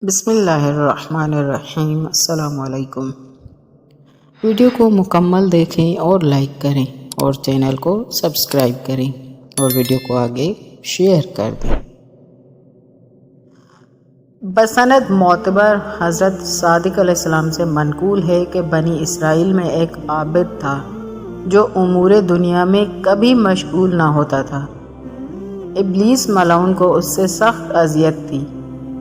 بسم اللہ الرحمن الرحیم۔ السلام علیکم۔ ویڈیو کو مکمل دیکھیں اور لائک کریں اور چینل کو سبسکرائب کریں اور ویڈیو کو آگے شیئر کر دیں۔ بسند معتبر حضرت صادق علیہ السلام سے منقول ہے کہ بنی اسرائیل میں ایک عابد تھا جو امور دنیا میں کبھی مشغول نہ ہوتا تھا۔ ابلیس ملعون کو اس سے سخت اذیت تھی۔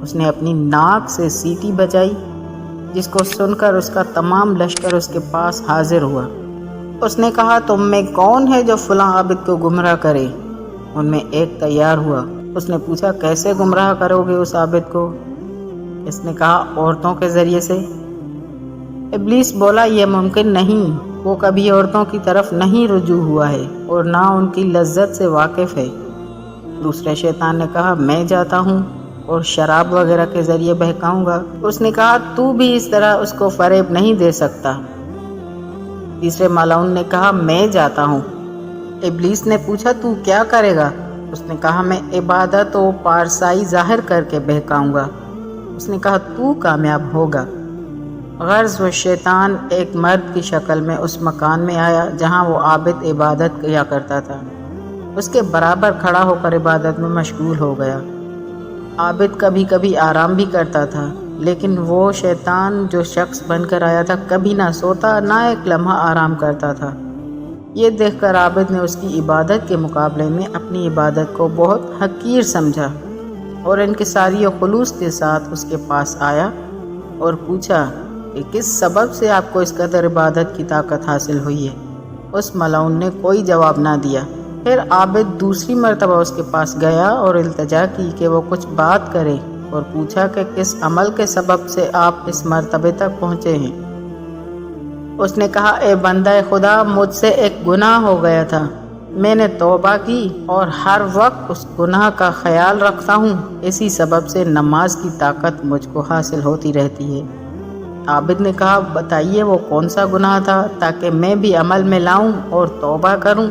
اس نے اپنی ناک سے سیٹی بجائی جس کو سن کر اس کا تمام لشکر اس کے پاس حاضر ہوا۔ اس نے کہا، تم میں کون ہے جو فلاں عابد کو گمراہ کرے؟ ان میں ایک تیار ہوا۔ اس نے پوچھا، کیسے گمراہ کرو گے اس عابد کو؟ اس نے کہا، عورتوں کے ذریعے سے۔ ابلیس بولا، یہ ممکن نہیں، وہ کبھی عورتوں کی طرف نہیں رجوع ہوا ہے اور نہ ان کی لذت سے واقف ہے۔ دوسرے شیطان نے کہا، میں جاتا ہوں اور شراب وغیرہ کے ذریعے بہکاؤں گا۔ اس نے کہا، تو بھی اس طرح اس کو فریب نہیں دے سکتا۔ تیسرے ملعون نے کہا، میں جاتا ہوں۔ ابلیس نے پوچھا، تو کیا کرے گا؟ اس نے کہا، میں عبادت و پارسائی ظاہر کر کے بہکاؤں گا۔ اس نے کہا، تو کامیاب ہوگا۔ غرض وہ شیطان ایک مرد کی شکل میں اس مکان میں آیا جہاں وہ عابد عبادت کیا کرتا تھا۔ اس کے برابر کھڑا ہو کر عبادت میں مشغول ہو گیا۔ عابد کبھی کبھی آرام بھی کرتا تھا، لیکن وہ شیطان جو شخص بن کر آیا تھا کبھی نہ سوتا نہ ایک لمحہ آرام کرتا تھا۔ یہ دیکھ کر عابد نے اس کی عبادت کے مقابلے میں اپنی عبادت کو بہت حقیر سمجھا اور انکساری و خلوص کے ساتھ اس کے پاس آیا اور پوچھا کہ کس سبب سے آپ کو اس قدر عبادت کی طاقت حاصل ہوئی ہے؟ اس ملعون نے کوئی جواب نہ دیا۔ پھر عابد دوسری مرتبہ اس کے پاس گیا اور التجا کی کہ وہ کچھ بات کرے اور پوچھا کہ کس عمل کے سبب سے آپ اس مرتبے تک پہنچے ہیں؟ اس نے کہا، اے بندہ خدا، مجھ سے ایک گناہ ہو گیا تھا۔ میں نے توبہ کی اور ہر وقت اس گناہ کا خیال رکھتا ہوں، اسی سبب سے نماز کی طاقت مجھ کو حاصل ہوتی رہتی ہے۔ عابد نے کہا، بتائیے وہ کون سا گناہ تھا تاکہ میں بھی عمل میں لاؤں اور توبہ کروں،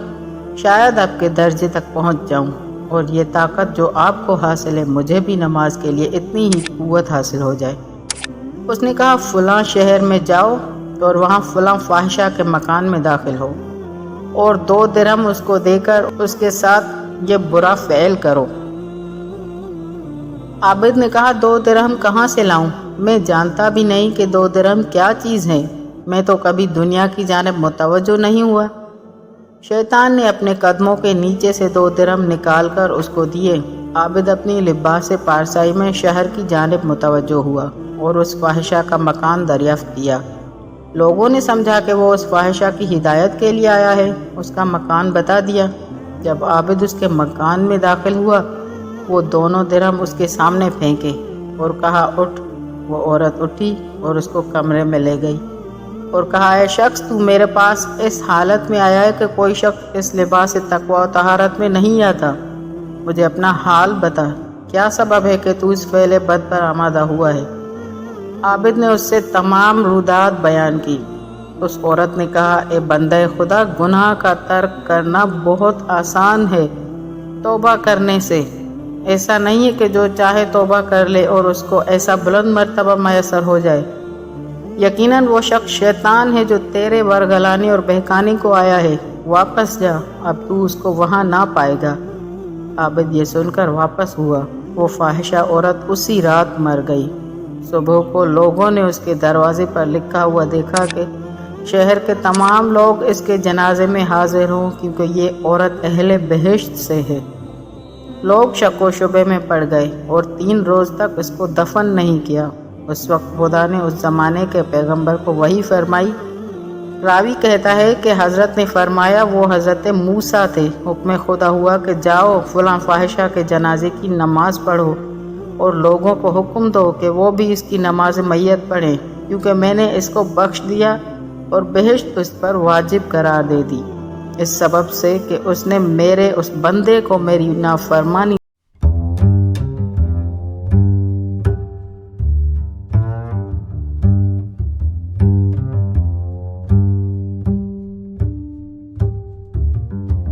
شاید آپ کے درجے تک پہنچ جاؤں اور یہ طاقت جو آپ کو حاصل ہے مجھے بھی نماز کے لیے اتنی ہی قوت حاصل ہو جائے۔ اس نے کہا، فلاں شہر میں جاؤ اور وہاں فلاں فاحشہ کے مکان میں داخل ہو اور 2 درہم اس کو دے کر اس کے ساتھ یہ برا فعل کرو۔ عابد نے کہا، 2 درہم کہاں سے لاؤں؟ میں جانتا بھی نہیں کہ 2 درہم کیا چیز ہے، میں تو کبھی دنیا کی جانب متوجہ نہیں ہوا۔ شیطان نے اپنے قدموں کے نیچے سے 2 درہم نکال کر اس کو دیے۔ عابد اپنی لباس پارسائی میں شہر کی جانب متوجہ ہوا اور اس فاحشہ کا مکان دریافت کیا۔ لوگوں نے سمجھا کہ وہ اس فاحشہ کی ہدایت کے لیے آیا ہے، اس کا مکان بتا دیا۔ جب عابد اس کے مکان میں داخل ہوا، وہ 2 درہم اس کے سامنے پھینکے اور کہا، اٹھ۔ وہ عورت اٹھی اور اس کو کمرے میں لے گئی اور کہا، اے شخص، تو میرے پاس اس حالت میں آیا ہے کہ کوئی شخص اس لباس تقوی و طہارت میں نہیں آتا۔ مجھے اپنا حال بتا، کیا سبب ہے کہ تو اس فعل بد پر آمادہ ہوا ہے؟ عابد نے اس سے تمام رودات بیان کی۔ اس عورت نے کہا، اے بندہ خدا، گناہ کا ترک کرنا بہت آسان ہے توبہ کرنے سے۔ ایسا نہیں ہے کہ جو چاہے توبہ کر لے اور اس کو ایسا بلند مرتبہ میسر ہو جائے۔ یقیناً وہ شخص شیطان ہے جو تیرے ورگلانے اور بہکانے کو آیا ہے۔ واپس جا، اب تو اس کو وہاں نہ پائے گا۔ عابد یہ سن کر واپس ہوا۔ وہ فاحشہ عورت اسی رات مر گئی۔ صبح کو لوگوں نے اس کے دروازے پر لکھا ہوا دیکھا کہ شہر کے تمام لوگ اس کے جنازے میں حاضر ہوں کیونکہ یہ عورت اہل بہشت سے ہے۔ لوگ شک و شبے میں پڑ گئے اور 3 روز تک اس کو دفن نہیں کیا۔ اس وقت خدا نے اس زمانے کے پیغمبر کو وحی فرمائی۔ راوی کہتا ہے کہ حضرت نے فرمایا، وہ حضرت موسیٰ تھے۔ حکم خدا ہوا کہ جاؤ فلاں فاحشہ کے جنازے کی نماز پڑھو اور لوگوں کو حکم دو کہ وہ بھی اس کی نماز میت پڑھیں، کیونکہ میں نے اس کو بخش دیا اور بہشت اس پر واجب قرار دے دی، اس سبب سے کہ اس نے میرے اس بندے کو میری نافرمانی